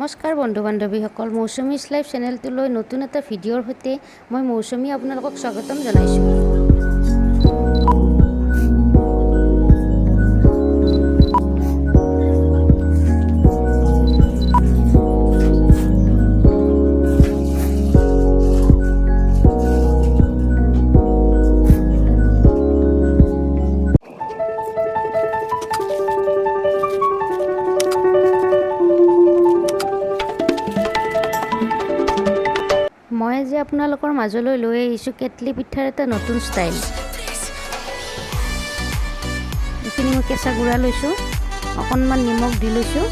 নমস্কাৰ বন্ধু বান্ধৱীসকল, মৌচুমীজ লাইফ চেনেলটোলৈ নতুন এটা ভিডিঅ'ৰ সৈতে মই মৌচুমী আপোনালোকক স্বাগতম জনাইছোঁ। মই আজি আপোনালোকৰ মাজলৈ লৈ আহিছোঁ কেটলি পিঠাৰ এটা নতুন ষ্টাইল। এইখিনি মই কেঁচা গুড়া লৈছোঁ, অকণমান নিমখ দি লৈছোঁ।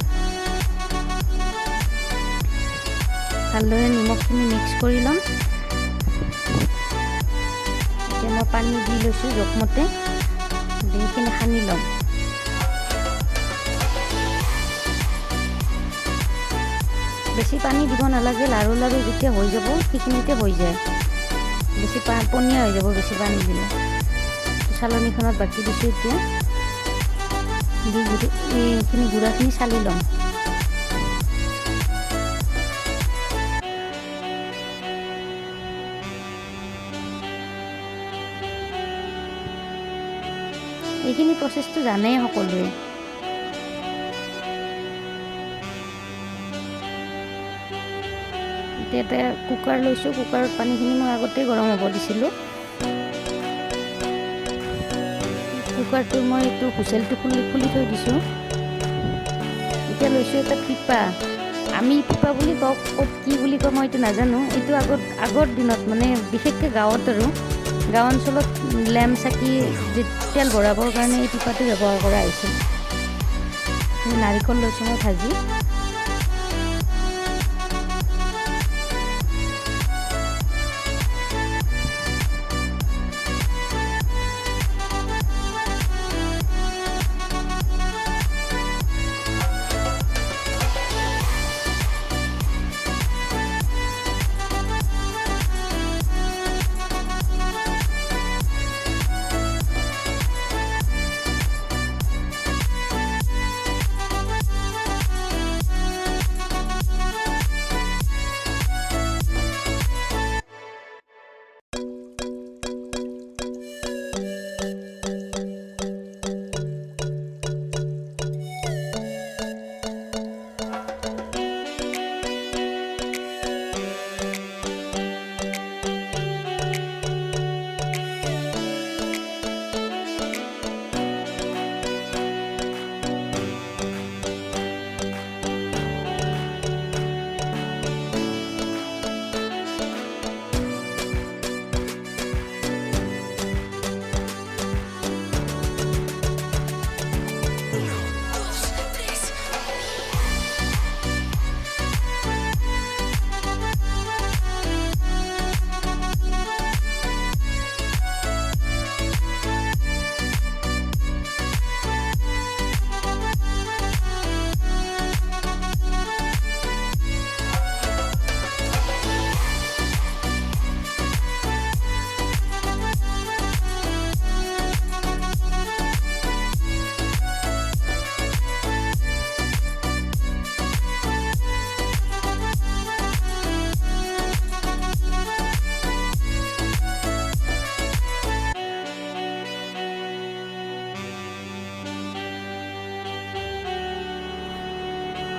ভালদৰে নিমখখিনি মিক্স কৰি ল'ম। এতিয়া মই পানী দি লৈছোঁ জোখমতে, দি এইখিনি সানি ল'ম। বেছি পানী দিব নালাগে, লাৰু লাৰু যেতিয়া হৈ যাব সেইখিনিতে হৈ যায়। বেছি পনীয়া হৈ যাব বেছি পানী দিলে। চালনীখনত বাকি দিছোঁ এতিয়া, দি এইখিনি গুড়াখিনি চালি ল'ম। এইখিনি প্ৰচেছটো জানেই সকলোৱে। এতিয়া এটা কুকাৰ লৈছোঁ, কুকাৰত পানীখিনি মই আগতেই গৰম হ'ব দিছিলোঁ। কুকাৰটো মই এইটো হুইচেলটো খুলি থৈ দিছোঁ। এতিয়া লৈছোঁ এটা পিপা, আমি পিপা বুলি কওঁ, ক'ত কি বুলি কওঁ মই এইটো নাজানো। এইটো আগৰ দিনত মানে বিশেষকৈ গাঁৱত আৰু গাঁও অঞ্চলত লেম্প চাকি তেল ভৰাবৰ কাৰণে এই পিপাটো ব্যৱহাৰ কৰা হৈছিল। নাৰিকল লৈছোঁ মই ভাজি।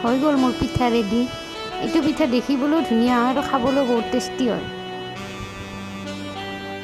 হৈ গ'ল মোৰ পিঠা ৰেডি। এইটো পিঠা দেখিবলৈও ধুনীয়া হয় আৰু খাবলৈও বহুত টেষ্টি হয়।